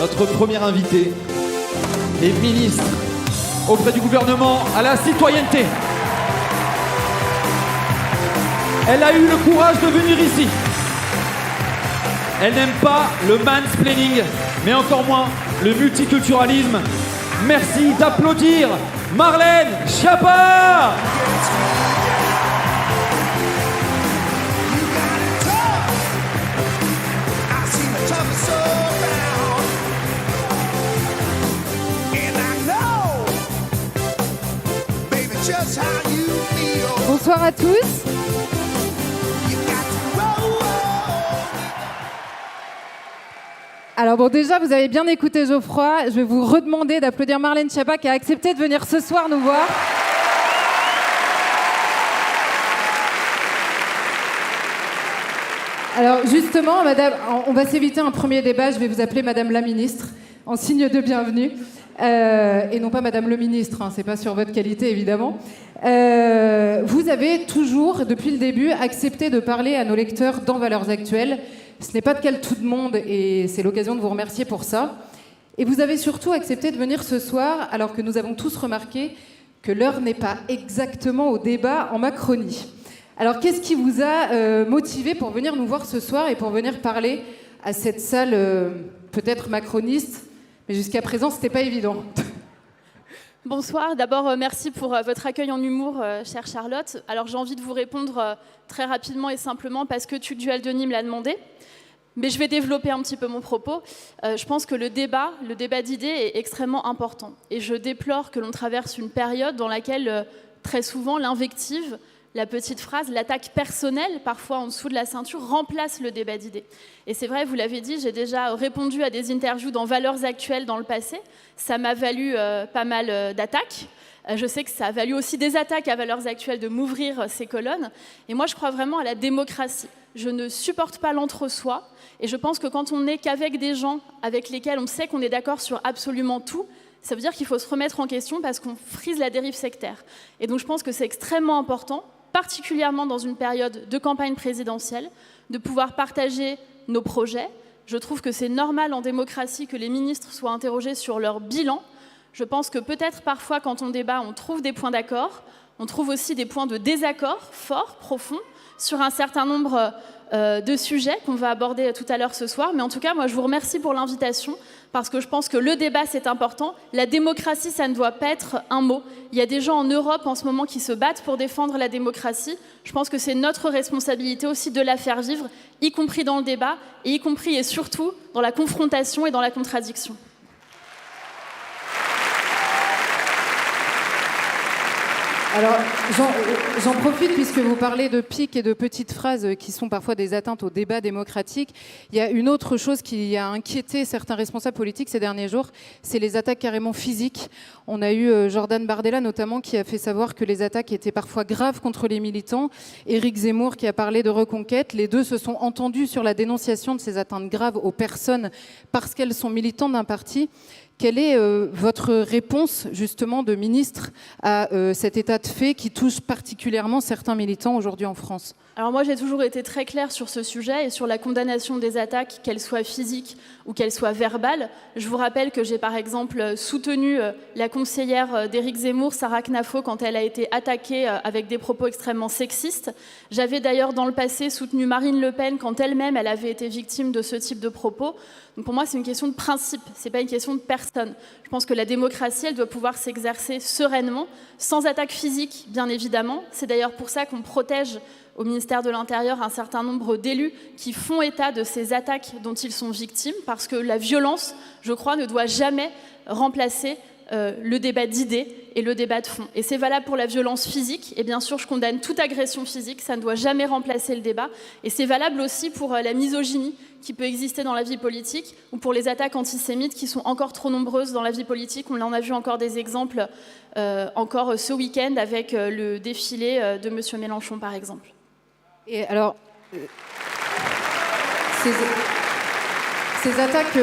notre première invitée est ministre auprès du gouvernement à la citoyenneté. Elle a eu le courage de venir ici. Elle n'aime pas le mansplaining, mais encore moins le multiculturalisme. Merci d'applaudir Marlène Schiappa. Bonsoir à tous. Alors bon, déjà, vous avez bien écouté Geoffroy. Je vais vous redemander d'applaudir Marlène Schiappa qui a accepté de venir ce soir nous voir. Alors justement, madame, on va s'éviter un premier débat. Je vais vous appeler madame la ministre, en signe de bienvenue. Et non pas madame le ministre, hein, c'est pas sur votre qualité évidemment. Vous avez toujours, depuis le début, accepté de parler à nos lecteurs dans Valeurs Actuelles. Ce n'est pas le cas de tout le monde et c'est l'occasion de vous remercier pour ça. Et vous avez surtout accepté de venir ce soir alors que nous avons tous remarqué que l'heure n'est pas exactement au débat en Macronie. Alors qu'est-ce qui vous a motivé pour venir nous voir ce soir et pour venir parler à cette salle peut-être macroniste, mais jusqu'à présent c'était pas évident. Bonsoir, d'abord merci pour votre accueil en humour, chère Charlotte. Alors j'ai envie de vous répondre très rapidement et simplement parce que Tugdual Denis me l'a demandé. Mais je vais développer un petit peu mon propos. Je pense que le débat d'idées est extrêmement important. Et je déplore que l'on traverse une période dans laquelle, très souvent, l'invective, la petite phrase, l'attaque personnelle, parfois en dessous de la ceinture, remplace le débat d'idées. Et c'est vrai, vous l'avez dit, j'ai déjà répondu à des interviews dans Valeurs Actuelles dans le passé. Ça m'a valu pas mal d'attaques. Je sais que ça a valu aussi des attaques à Valeurs Actuelles de m'ouvrir ces colonnes. Et moi, je crois vraiment à la démocratie. Je ne supporte pas l'entre-soi. Et je pense que quand on n'est qu'avec des gens avec lesquels on sait qu'on est d'accord sur absolument tout, ça veut dire qu'il faut se remettre en question parce qu'on frise la dérive sectaire. Et donc je pense que c'est extrêmement important, particulièrement dans une période de campagne présidentielle, de pouvoir partager nos projets. Je trouve que c'est normal en démocratie que les ministres soient interrogés sur leur bilan. Je pense que peut-être parfois quand on débat, on trouve des points d'accord, on trouve aussi des points de désaccord forts, profonds, sur un certain nombre de sujets qu'on va aborder tout à l'heure ce soir. Mais en tout cas, moi, je vous remercie pour l'invitation parce que je pense que le débat, c'est important. La démocratie, ça ne doit pas être un mot. Il y a des gens en Europe en ce moment qui se battent pour défendre la démocratie. Je pense que c'est notre responsabilité aussi de la faire vivre, y compris dans le débat, et y compris et surtout dans la confrontation et dans la contradiction. Alors, j'en profite puisque vous parlez de pics et de petites phrases qui sont parfois des atteintes au débat démocratique. Il y a une autre chose qui a inquiété certains responsables politiques ces derniers jours, c'est les attaques carrément physiques. On a eu Jordan Bardella notamment qui a fait savoir que les attaques étaient parfois graves contre les militants. Éric Zemmour qui a parlé de reconquête. Les deux se sont entendus sur la dénonciation de ces atteintes graves aux personnes parce qu'elles sont militantes d'un parti. Quelle est votre réponse, justement, de ministre à cet état de fait qui touche particulièrement certains militants aujourd'hui en France ? Alors moi, j'ai toujours été très claire sur ce sujet et sur la condamnation des attaques, qu'elles soient physiques ou qu'elles soient verbales. Je vous rappelle que j'ai par exemple soutenu la conseillère d'Éric Zemmour, Sarah Knafo, quand elle a été attaquée avec des propos extrêmement sexistes. J'avais d'ailleurs dans le passé soutenu Marine Le Pen quand elle-même elle avait été victime de ce type de propos. Donc pour moi, c'est une question de principe, c'est pas une question de personne. Je pense que la démocratie, elle doit pouvoir s'exercer sereinement, sans attaque physique, bien évidemment. C'est d'ailleurs pour ça qu'on protège au ministère de l'Intérieur un certain nombre d'élus qui font état de ces attaques dont ils sont victimes, parce que la violence, je crois, ne doit jamais remplacer le débat d'idées et le débat de fond. Et c'est valable pour la violence physique, et bien sûr je condamne toute agression physique, ça ne doit jamais remplacer le débat, et c'est valable aussi pour la misogynie qui peut exister dans la vie politique, ou pour les attaques antisémites qui sont encore trop nombreuses dans la vie politique. On en a vu encore des exemples encore ce week-end avec le défilé de M. Mélenchon par exemple. Et alors, ces attaques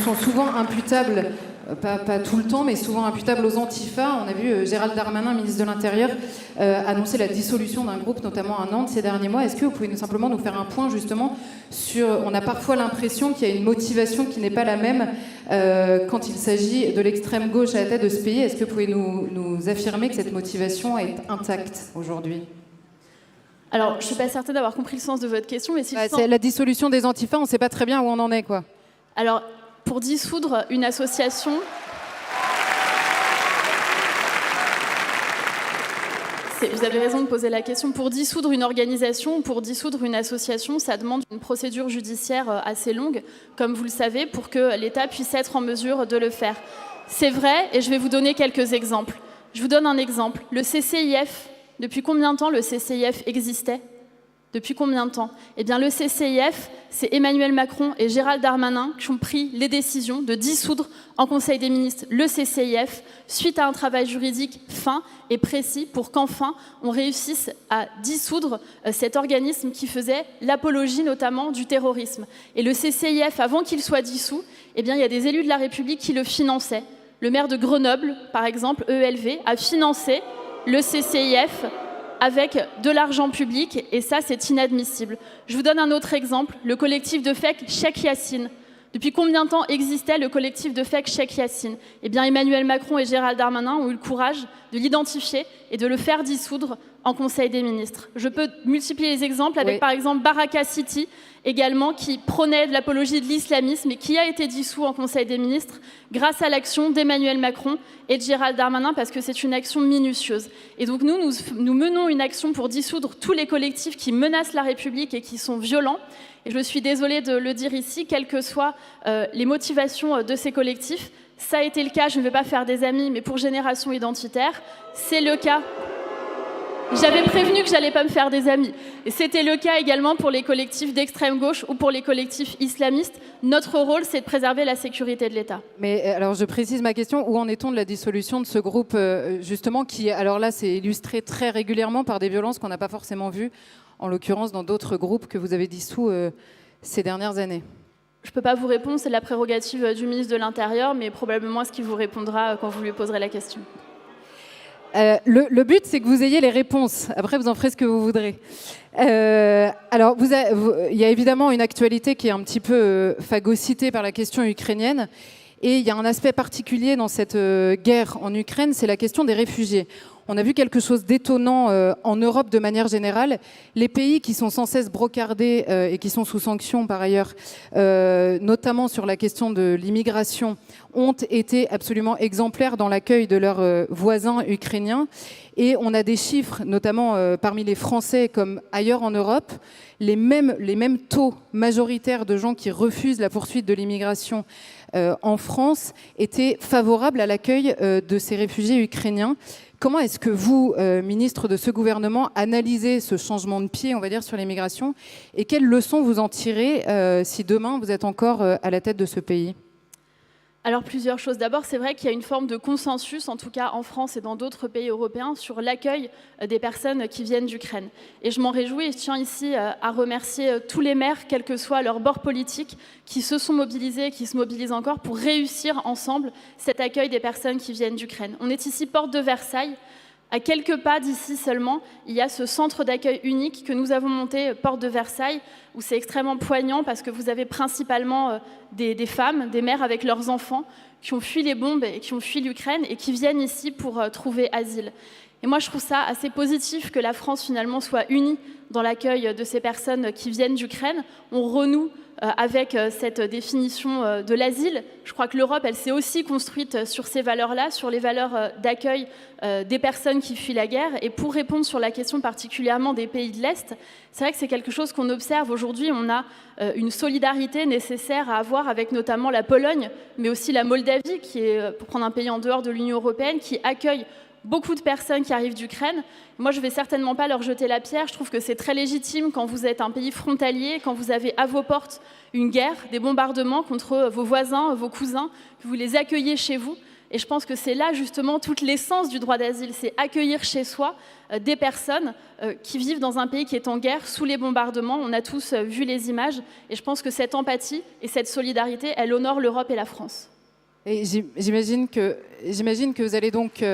sont souvent imputables pas tout le temps, mais souvent imputables aux Antifa. On a vu Gérald Darmanin, ministre de l'Intérieur, annoncer la dissolution d'un groupe, notamment à Nantes, ces derniers mois. Est-ce que vous pouvez simplement nous faire un point, justement, sur... On a parfois l'impression qu'il y a une motivation qui n'est pas la même quand il s'agit de l'extrême gauche à la tête de ce pays. Est-ce que vous pouvez nous affirmer que cette motivation est intacte aujourd'hui ? Alors, je ne suis pas certaine d'avoir compris le sens de votre question, mais si c'est la dissolution des Antifa, on ne sait pas très bien où on en est, quoi. Alors, pour dissoudre une association... Vous avez raison de poser la question. Pour dissoudre une organisation ou pour dissoudre une association, ça demande une procédure judiciaire assez longue, comme vous le savez, pour que l'État puisse être en mesure de le faire. C'est vrai, et je vais vous donner quelques exemples. Je vous donne un exemple. Le CCIF, depuis combien de temps le CCIF existait ? Depuis combien de temps ? Eh bien, le CCIF, c'est Emmanuel Macron et Gérald Darmanin qui ont pris les décisions de dissoudre en Conseil des ministres le CCIF suite à un travail juridique fin et précis pour qu'enfin on réussisse à dissoudre cet organisme qui faisait l'apologie notamment du terrorisme. Et le CCIF, avant qu'il soit dissous, eh bien, il y a des élus de la République qui le finançaient. Le maire de Grenoble, par exemple, ELV, a financé le CCIF avec de l'argent public, et ça, c'est inadmissible. Je vous donne un autre exemple, le collectif de FEC Cheikh Yassine. Depuis combien de temps existait le collectif de FEC Cheikh Yassine ? Eh bien, Emmanuel Macron et Gérald Darmanin ont eu le courage de l'identifier et de le faire dissoudre en Conseil des ministres. Je peux multiplier les exemples avec, par exemple, Baraka City, également, qui prônait de l'apologie de l'islamisme et qui a été dissous en Conseil des ministres grâce à l'action d'Emmanuel Macron et de Gérald Darmanin, parce que c'est une action minutieuse. Et donc nous menons une action pour dissoudre tous les collectifs qui menacent la République et qui sont violents. Et je suis désolée de le dire ici, quelles que soient les motivations de ces collectifs. Ça a été le cas, je ne vais pas faire des amis, mais pour Génération Identitaire, c'est le cas. J'avais prévenu que j'allais pas me faire des amis. Et c'était le cas également pour les collectifs d'extrême gauche ou pour les collectifs islamistes. Notre rôle, c'est de préserver la sécurité de l'État. Mais alors, je précise ma question. Où en est-on de la dissolution de ce groupe, justement, qui, alors là, c'est illustré très régulièrement par des violences qu'on n'a pas forcément vues, en l'occurrence dans d'autres groupes que vous avez dissous ces dernières années? Je ne peux pas vous répondre, c'est la prérogative du ministre de l'Intérieur, mais probablement ce qu'il vous répondra quand vous lui poserez la question. Le but, c'est que vous ayez les réponses. Après, vous en ferez ce que vous voudrez. Alors, il y a évidemment une actualité qui est un petit peu phagocytée par la question ukrainienne. Et il y a un aspect particulier dans cette guerre en Ukraine, c'est la question des réfugiés. On a vu quelque chose d'étonnant en Europe de manière générale. Les pays qui sont sans cesse brocardés et qui sont sous sanctions par ailleurs, notamment sur la question de l'immigration, ont été absolument exemplaires dans l'accueil de leurs voisins ukrainiens. Et on a des chiffres, notamment parmi les Français comme ailleurs en Europe, les mêmes taux majoritaires de gens qui refusent la poursuite de l'immigration en France étaient favorables à l'accueil de ces réfugiés ukrainiens. Comment est-ce que vous, ministre de ce gouvernement, analysez ce changement de pied, on va dire, sur l'immigration, et quelles leçons vous en tirez si demain vous êtes encore à la tête de ce pays ? Alors plusieurs choses. D'abord, c'est vrai qu'il y a une forme de consensus, en tout cas en France et dans d'autres pays européens, sur l'accueil des personnes qui viennent d'Ukraine. Et je m'en réjouis et je tiens ici à remercier tous les maires, quel que soit leur bord politique, qui se sont mobilisés et qui se mobilisent encore pour réussir ensemble cet accueil des personnes qui viennent d'Ukraine. On est ici porte de Versailles. À quelques pas d'ici seulement, il y a ce centre d'accueil unique que nous avons monté, porte de Versailles, où c'est extrêmement poignant parce que vous avez principalement des femmes, des mères avec leurs enfants qui ont fui les bombes et qui ont fui l'Ukraine et qui viennent ici pour trouver asile. Et moi, je trouve ça assez positif que la France, finalement, soit unie dans l'accueil de ces personnes qui viennent d'Ukraine. On renoue avec cette définition de l'asile. Je crois que l'Europe, elle s'est aussi construite sur ces valeurs-là, sur les valeurs d'accueil des personnes qui fuient la guerre. Et pour répondre sur la question particulièrement des pays de l'Est, c'est vrai que c'est quelque chose qu'on observe aujourd'hui. On a une solidarité nécessaire à avoir avec notamment la Pologne, mais aussi la Moldavie, qui est, pour prendre un pays en dehors de l'Union européenne, qui accueille beaucoup de personnes qui arrivent d'Ukraine. Moi, je ne vais certainement pas leur jeter la pierre. Je trouve que c'est très légitime quand vous êtes un pays frontalier, quand vous avez à vos portes une guerre, des bombardements contre vos voisins, vos cousins, que vous les accueillez chez vous. Et je pense que c'est là, justement, toute l'essence du droit d'asile. C'est accueillir chez soi des personnes qui vivent dans un pays qui est en guerre, sous les bombardements. On a tous vu les images. Et je pense que cette empathie et cette solidarité, elle honore l'Europe et la France. Et j'imagine que vous allez donc...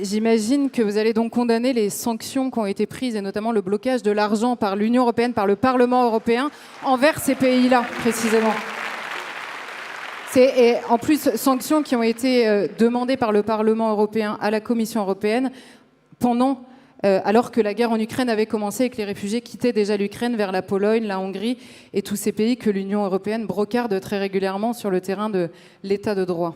J'imagine que vous allez donc condamner les sanctions qui ont été prises, et notamment le blocage de l'argent par l'Union européenne, par le Parlement européen, envers ces pays-là, précisément. Et en plus, sanctions qui ont été demandées par le Parlement européen à la Commission européenne alors que la guerre en Ukraine avait commencé et que les réfugiés quittaient déjà l'Ukraine vers la Pologne, la Hongrie et tous ces pays que l'Union européenne brocarde très régulièrement sur le terrain de l'état de droit.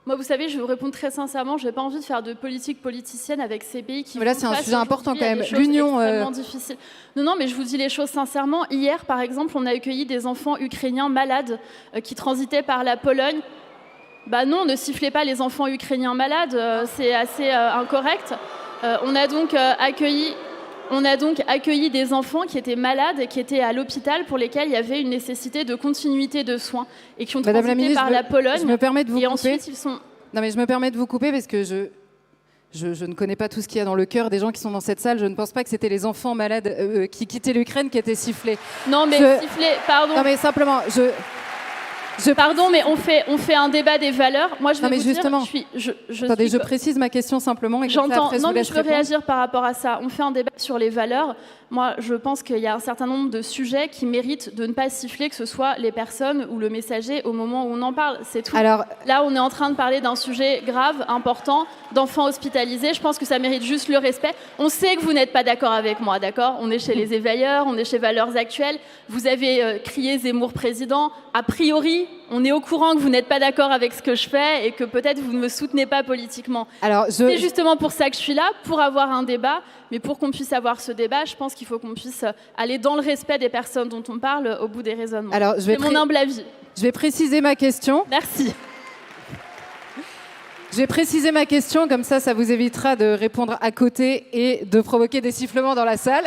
Moi, vous savez, je vais vous répondre très sincèrement, je n'ai pas envie de faire de politique politicienne avec ces pays qui... Mais là, c'est un sujet important quand même. L'Union... difficile. Non, mais je vous dis les choses sincèrement. Hier, par exemple, on a accueilli des enfants ukrainiens malades qui transitaient par la Pologne. Bah non, ne sifflez pas les enfants ukrainiens malades, c'est assez incorrect. On a donc accueilli des enfants qui étaient malades et qui étaient à l'hôpital pour lesquels il y avait une nécessité de continuité de soins et qui ont transité par la Pologne. Je me permets de vous couper. Ensuite, ils sont... Non, mais je me permets de vous couper parce que je ne connais pas tout ce qu'il y a dans le cœur des gens qui sont dans cette salle. Je ne pense pas que c'était les enfants malades qui quittaient l'Ukraine qui étaient sifflés. Non, mais sifflés, pardon. Non, mais simplement, Pardon, mais on fait un débat des valeurs. Moi, je vais vous justement, dire, je précise ma question simplement. Et j'entends. Non, mais je veux répondre. réagir par rapport à ça. On fait un débat sur les valeurs. Moi, je pense qu'il y a un certain nombre de sujets qui méritent de ne pas siffler, que ce soit les personnes ou le messager, au moment où on en parle. C'est tout. Alors, là, on est en train de parler d'un sujet grave, important, d'enfants hospitalisés. Je pense que ça mérite juste le respect. On sait que vous n'êtes pas d'accord avec moi, d'accord ? On est chez les éveilleurs, on est chez Valeurs Actuelles. Vous avez crié Zemmour président. A priori, on est au courant que vous n'êtes pas d'accord avec ce que je fais et que peut-être vous ne me soutenez pas politiquement. C'est justement pour ça que je suis là, pour avoir un débat. Mais pour qu'on puisse avoir ce débat, je pense qu'il faut qu'on puisse aller dans le respect des personnes dont on parle au bout des raisonnements. C'est mon humble avis. Je vais préciser ma question. Merci. Je vais préciser ma question, comme ça vous évitera de répondre à côté et de provoquer des sifflements dans la salle.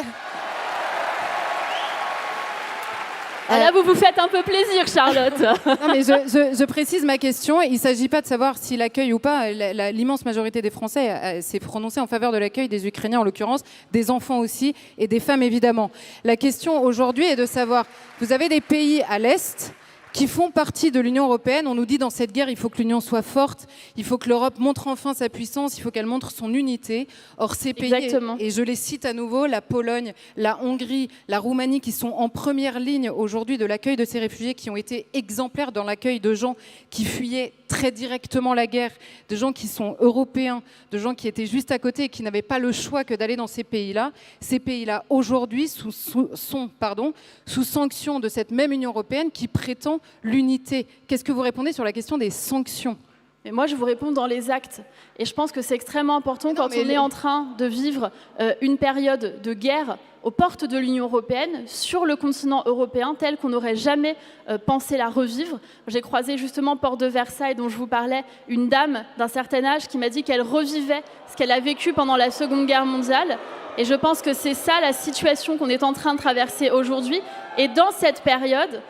Là, vous vous faites un peu plaisir, Charlotte. Non, mais je précise ma question. Il ne s'agit pas de savoir s'il accueille ou pas. L'immense majorité des Français s'est prononcée en faveur de l'accueil des Ukrainiens, en l'occurrence, des enfants aussi, et des femmes, évidemment. La question aujourd'hui est de savoir, vous avez des pays à l'Est qui font partie de l'Union européenne. On nous dit dans cette guerre, il faut que l'Union soit forte, il faut que l'Europe montre enfin sa puissance, il faut qu'elle montre son unité. Or, ces pays, et je les cite à nouveau, la Pologne, la Hongrie, la Roumanie, qui sont en première ligne aujourd'hui de l'accueil de ces réfugiés, qui ont été exemplaires dans l'accueil de gens qui fuyaient très directement la guerre, de gens qui sont européens, de gens qui étaient juste à côté et qui n'avaient pas le choix que d'aller dans ces pays-là. Ces pays-là, aujourd'hui, sont sous sanction de cette même Union européenne qui prétend l'unité. Qu'est-ce que vous répondez sur la question des sanctions ? Mais moi, je vous réponds dans les actes. Et je pense que c'est extrêmement important quand on est en train de vivre une période de guerre aux portes de l'Union européenne, sur le continent européen, tel qu'on n'aurait jamais pensé la revivre. J'ai croisé justement porte de Versailles, dont je vous parlais, une dame d'un certain âge qui m'a dit qu'elle revivait ce qu'elle a vécu pendant la Seconde Guerre mondiale. Et je pense que c'est ça la situation qu'on est en train de traverser aujourd'hui. Et dans cette période,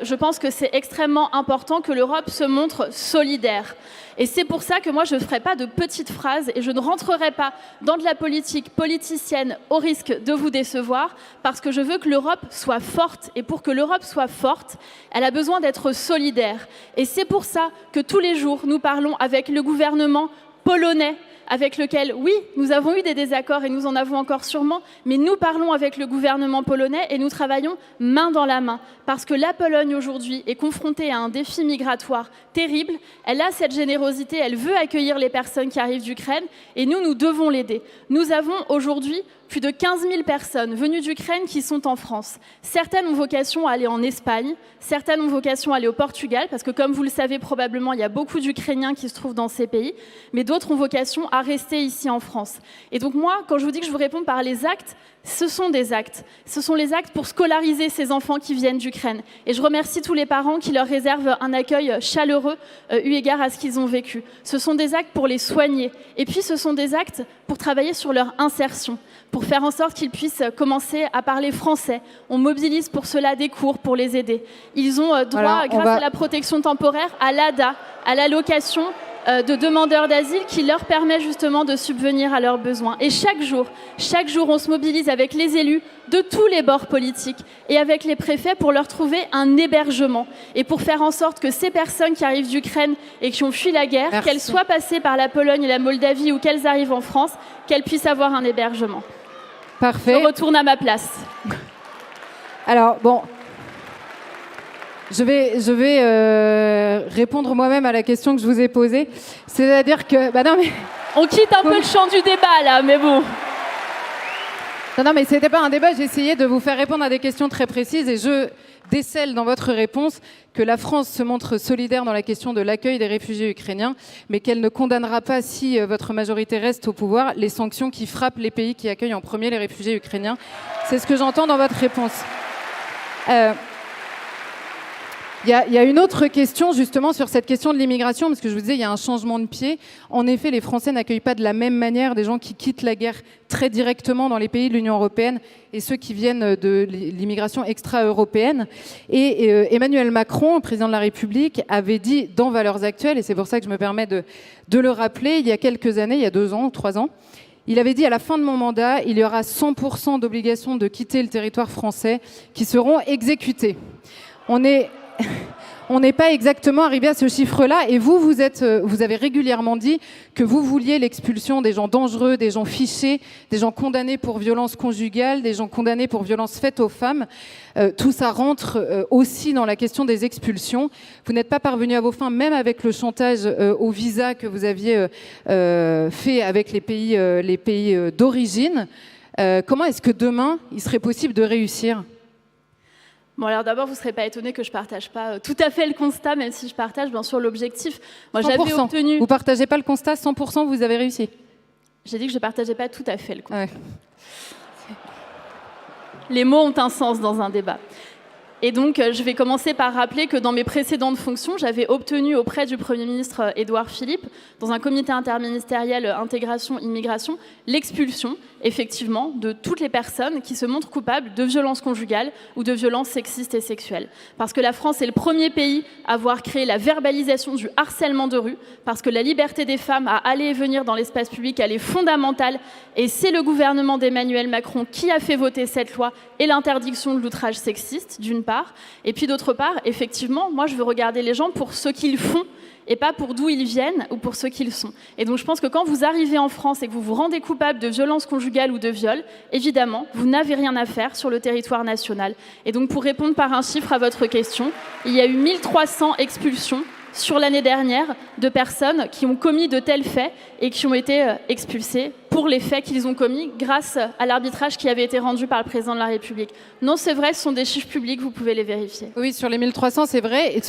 je pense que c'est extrêmement important que l'Europe se montre solidaire. Et c'est pour ça que moi, je ne ferai pas de petites phrases et je ne rentrerai pas dans de la politique politicienne au risque de vous décevoir, parce que je veux que l'Europe soit forte. Et pour que l'Europe soit forte, elle a besoin d'être solidaire. Et c'est pour ça que tous les jours, nous parlons avec le gouvernement polonais, avec lequel, oui, nous avons eu des désaccords et nous en avons encore sûrement, mais nous parlons avec le gouvernement polonais et nous travaillons main dans la main. Parce que la Pologne, aujourd'hui, est confrontée à un défi migratoire terrible. Elle a cette générosité, elle veut accueillir les personnes qui arrivent d'Ukraine et nous devons l'aider. Nous avons aujourd'hui plus de 15 000 personnes venues d'Ukraine qui sont en France. Certaines ont vocation à aller en Espagne, certaines ont vocation à aller au Portugal, parce que comme vous le savez probablement, il y a beaucoup d'Ukrainiens qui se trouvent dans ces pays, mais d'autres ont vocation à rester ici en France. Et donc moi, quand je vous dis que je vous réponds par les actes, ce sont des actes. Ce sont les actes pour scolariser ces enfants qui viennent d'Ukraine. Et je remercie tous les parents qui leur réservent un accueil chaleureux eu égard à ce qu'ils ont vécu. Ce sont des actes pour les soigner. Et puis ce sont des actes pour travailler sur leur insertion, pour faire en sorte qu'ils puissent commencer à parler français. On mobilise pour cela des cours pour les aider. Ils ont droit, grâce à la protection temporaire, à l'ADA, à l'allocation de demandeurs d'asile qui leur permet justement de subvenir à leurs besoins. Et chaque jour, on se mobilise avec les élus de tous les bords politiques et avec les préfets pour leur trouver un hébergement et pour faire en sorte que ces personnes qui arrivent d'Ukraine et qui ont fui la guerre, qu'elles soient passées par la Pologne et la Moldavie ou qu'elles arrivent en France, qu'elles puissent avoir un hébergement. Parfait. Je retourne à ma place. Alors, bon... Je vais répondre moi-même à la question que je vous ai posée. C'est-à-dire que... Bah non, mais... On quitte un peu le champ du débat, là, mais bon. Non, mais c'était pas un débat. J'ai essayé de vous faire répondre à des questions très précises et je décèle dans votre réponse que la France se montre solidaire dans la question de l'accueil des réfugiés ukrainiens, mais qu'elle ne condamnera pas, si votre majorité reste au pouvoir, les sanctions qui frappent les pays qui accueillent en premier les réfugiés ukrainiens. C'est ce que j'entends dans votre réponse. Il y a une autre question justement sur cette question de l'immigration, parce que je vous disais, il y a un changement de pied. En effet, les Français n'accueillent pas de la même manière des gens qui quittent la guerre très directement dans les pays de l'Union européenne et ceux qui viennent de l'immigration extra-européenne. Et Emmanuel Macron, président de la République, avait dit dans Valeurs Actuelles, et c'est pour ça que je me permets de le rappeler, il y a quelques années, il y a 2 ans ou 3 ans, il avait dit à la fin de mon mandat, il y aura 100% d'obligations de quitter le territoire français qui seront exécutées. On n'est pas exactement arrivé à ce chiffre-là. Et vous avez régulièrement dit que vous vouliez l'expulsion des gens dangereux, des gens fichés, des gens condamnés pour violences conjugales, des gens condamnés pour violences faites aux femmes. Tout ça rentre aussi dans la question des expulsions. Vous n'êtes pas parvenu à vos fins, même avec le chantage au visa que vous aviez fait avec les pays d'origine. Comment est-ce que demain, il serait possible de réussir ? Bon, alors d'abord, vous ne serez pas étonné que je ne partage pas tout à fait le constat, même si je partage bien sûr l'objectif. Moi, 100%. j'avais obtenu... Vous ne partagez pas le constat, 100% vous avez réussi. J'ai dit que je ne partageais pas tout à fait le constat. Ouais. Les mots ont un sens dans un débat. Et donc, je vais commencer par rappeler que dans mes précédentes fonctions, j'avais obtenu auprès du Premier ministre Édouard Philippe, dans un comité interministériel intégration-immigration, l'expulsion, effectivement, de toutes les personnes qui se montrent coupables de violences conjugales ou de violences sexistes et sexuelles. Parce que la France est le premier pays à avoir créé la verbalisation du harcèlement de rue, parce que la liberté des femmes à aller et venir dans l'espace public, elle est fondamentale, et c'est le gouvernement d'Emmanuel Macron qui a fait voter cette loi et l'interdiction de l'outrage sexiste, d'une part, et puis d'autre part, effectivement, moi je veux regarder les gens pour ce qu'ils font et pas pour d'où ils viennent ou pour ce qu'ils sont. Et donc je pense que quand vous arrivez en France et que vous vous rendez coupable de violences conjugales ou de viol, évidemment, vous n'avez rien à faire sur le territoire national. Et donc pour répondre par un chiffre à votre question, il y a eu 1300 expulsions sur l'année dernière de personnes qui ont commis de tels faits et qui ont été expulsées pour les faits qu'ils ont commis grâce à l'arbitrage qui avait été rendu par le président de la République. Non, c'est vrai, ce sont des chiffres publics, vous pouvez les vérifier. Oui, sur les 1300, c'est vrai.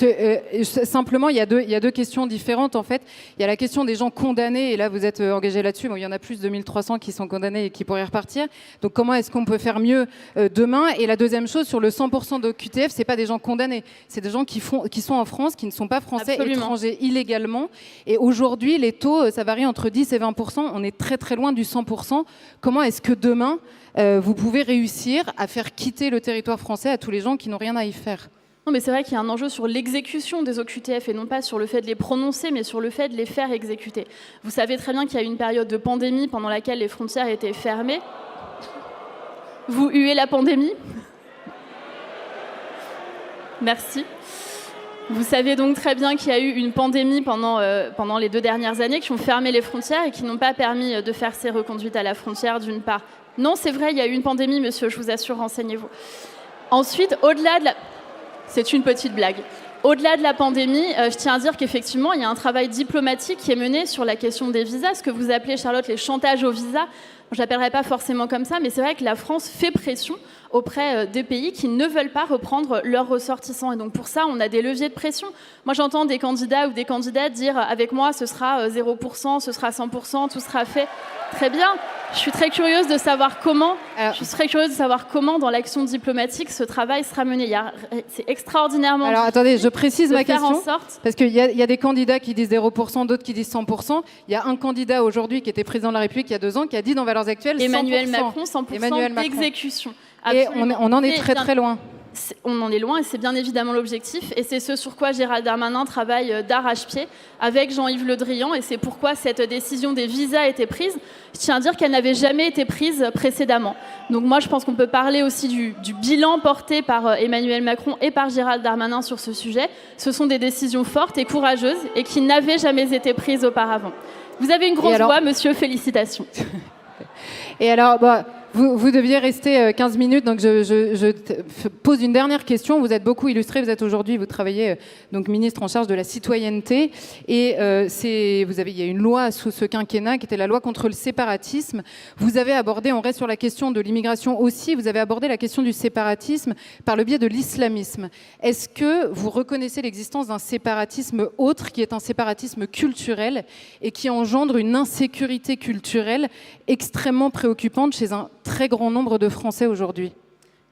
Et simplement, il y a deux questions différentes, en fait. Il y a la question des gens condamnés, et là, vous êtes engagé là-dessus. Bon, il y en a plus de 1300 qui sont condamnés et qui pourraient repartir. Donc, comment est-ce qu'on peut faire mieux demain ? Et la deuxième chose, sur le 100% de QTF, c'est pas des gens condamnés. C'est des gens qui sont en France, qui ne sont pas français, Absolument. Étrangers illégalement. Et aujourd'hui, les taux, ça varie entre 10 et 20%. On est très, très loin du 100%. Comment est-ce que demain, vous pouvez réussir à faire quitter le territoire français à tous les gens qui n'ont rien à y faire ? Non, mais c'est vrai qu'il y a un enjeu sur l'exécution des OQTF et non pas sur le fait de les prononcer, mais sur le fait de les faire exécuter. Vous savez très bien qu'il y a eu une période de pandémie pendant laquelle les frontières étaient fermées. Vous huez la pandémie ? Merci. Vous savez donc très bien qu'il y a eu une pandémie pendant les 2 dernières années qui ont fermé les frontières et qui n'ont pas permis de faire ces reconduites à la frontière, d'une part. Non, c'est vrai, il y a eu une pandémie, monsieur, je vous assure, renseignez-vous. Ensuite, au-delà de la... C'est une petite blague. Au-delà de la pandémie, je tiens à dire qu'effectivement, il y a un travail diplomatique qui est mené sur la question des visas, ce que vous appelez, Charlotte, les chantages aux visas. Je ne l'appellerai pas forcément comme ça, mais c'est vrai que la France fait pression auprès des pays qui ne veulent pas reprendre leurs ressortissants. Et donc pour ça, on a des leviers de pression. Moi, j'entends des candidats ou des candidates dire « avec moi, ce sera 0%, ce sera 100%, tout sera fait ». Très bien. Je suis très curieuse de savoir comment, dans l'action diplomatique, ce travail sera mené. C'est extraordinairement Alors attendez, je précise ma question, parce qu'il y a des candidats qui disent 0%, d'autres qui disent 100%. Il y a un candidat aujourd'hui qui était président de la République il y a 2 ans qui a dit dans Valeurs Actuelles 100%. Emmanuel Macron, 100% d'exécution. Et on en est très très loin. On en est loin et c'est bien évidemment l'objectif. Et c'est ce sur quoi Gérald Darmanin travaille d'arrache-pied avec Jean-Yves Le Drian. Et c'est pourquoi cette décision des visas a été prise. Je tiens à dire qu'elle n'avait jamais été prise précédemment. Donc moi, je pense qu'on peut parler aussi du bilan porté par Emmanuel Macron et par Gérald Darmanin sur ce sujet. Ce sont des décisions fortes et courageuses et qui n'avaient jamais été prises auparavant. Vous avez une grosse voix, monsieur, félicitations. Et alors, vous deviez rester 15 minutes, donc je pose une dernière question. Vous êtes beaucoup illustré, vous êtes aujourd'hui, vous travaillez donc ministre en charge de la citoyenneté, et il y a une loi sous ce quinquennat qui était la loi contre le séparatisme. Vous avez abordé, on reste sur la question de l'immigration aussi, vous avez abordé la question du séparatisme par le biais de l'islamisme. Est-ce que vous reconnaissez l'existence d'un séparatisme autre, qui est un séparatisme culturel, et qui engendre une insécurité culturelle extrêmement préoccupante chez un très grand nombre de Français aujourd'hui?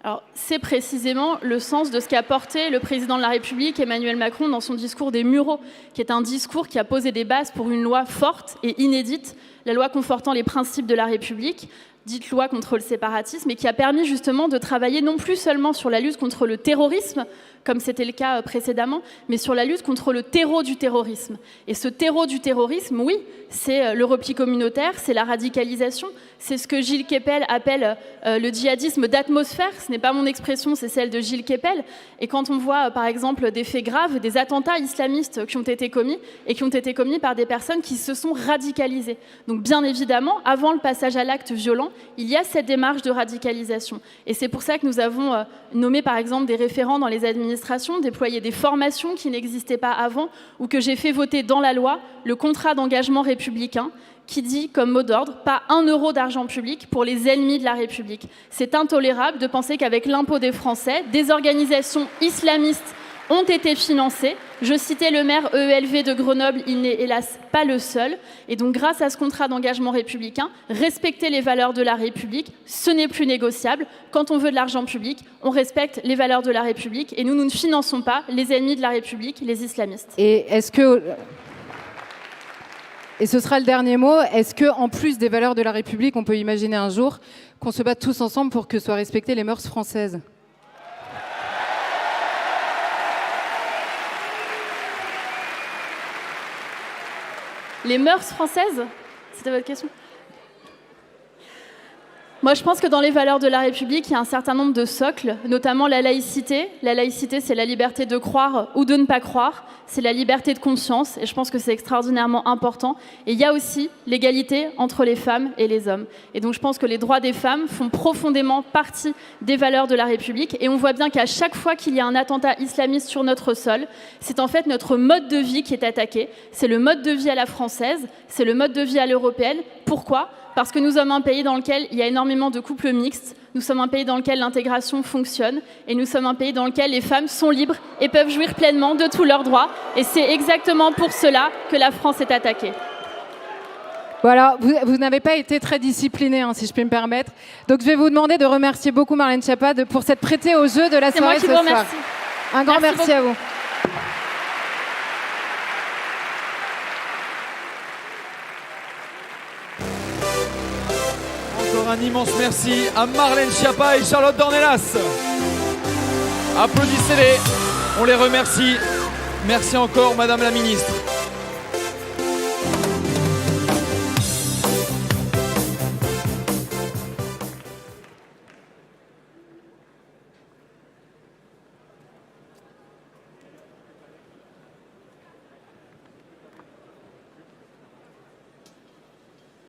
Alors, c'est précisément le sens de ce qu'a porté le président de la République, Emmanuel Macron, dans son discours des Mureaux, qui est un discours qui a posé des bases pour une loi forte et inédite, la loi confortant les principes de la République, dite loi contre le séparatisme, et qui a permis justement de travailler non plus seulement sur la lutte contre le terrorisme, comme c'était le cas précédemment, mais sur la lutte contre le terreau du terrorisme. Et ce terreau du terrorisme, oui, c'est le repli communautaire, c'est la radicalisation, c'est ce que Gilles Kepel appelle le djihadisme d'atmosphère. Ce n'est pas mon expression, c'est celle de Gilles Kepel. Et quand on voit, par exemple, des faits graves, des attentats islamistes qui ont été commis, et qui ont été commis par des personnes qui se sont radicalisées. Donc bien évidemment, avant le passage à l'acte violent, il y a cette démarche de radicalisation. Et c'est pour ça que nous avons nommé, par exemple, des référents dans les administrations, déployé des formations qui n'existaient pas avant, ou que j'ai fait voter dans la loi le contrat d'engagement républicain, qui dit comme mot d'ordre, pas 1 euro d'argent public pour les ennemis de la République. C'est intolérable de penser qu'avec l'impôt des Français, des organisations islamistes ont été financées. Je citais le maire EELV de Grenoble, il n'est hélas pas le seul. Et donc grâce à ce contrat d'engagement républicain, respecter les valeurs de la République, ce n'est plus négociable. Quand on veut de l'argent public, on respecte les valeurs de la République et nous ne finançons pas les ennemis de la République, les islamistes. Et ce sera le dernier mot. Est-ce qu'en plus des valeurs de la République, on peut imaginer un jour qu'on se batte tous ensemble pour que soient respectées les mœurs françaises ? Les mœurs françaises ? C'était votre question ? Moi, je pense que dans les valeurs de la République, il y a un certain nombre de socles, notamment la laïcité. La laïcité, c'est la liberté de croire ou de ne pas croire. C'est la liberté de conscience, et je pense que c'est extraordinairement important. Et il y a aussi l'égalité entre les femmes et les hommes. Et donc, je pense que les droits des femmes font profondément partie des valeurs de la République. Et on voit bien qu'à chaque fois qu'il y a un attentat islamiste sur notre sol, c'est en fait notre mode de vie qui est attaqué. C'est le mode de vie à la française, c'est le mode de vie à l'européenne. Pourquoi ? Parce que nous sommes un pays dans lequel il y a énormément de couples mixtes, nous sommes un pays dans lequel l'intégration fonctionne, et nous sommes un pays dans lequel les femmes sont libres et peuvent jouir pleinement de tous leurs droits. Et c'est exactement pour cela que la France est attaquée. Voilà, vous n'avez pas été très discipliné, si je puis me permettre. Donc je vais vous demander de remercier beaucoup Marlène Schiappa pour s'être prêtée au jeu de la soirée ce soir. C'est moi qui vous remercie. Un grand merci à vous. Un immense merci à Marlène Schiappa et Charlotte Dornelas. Applaudissez-les, on les remercie. Merci encore, Madame la Ministre.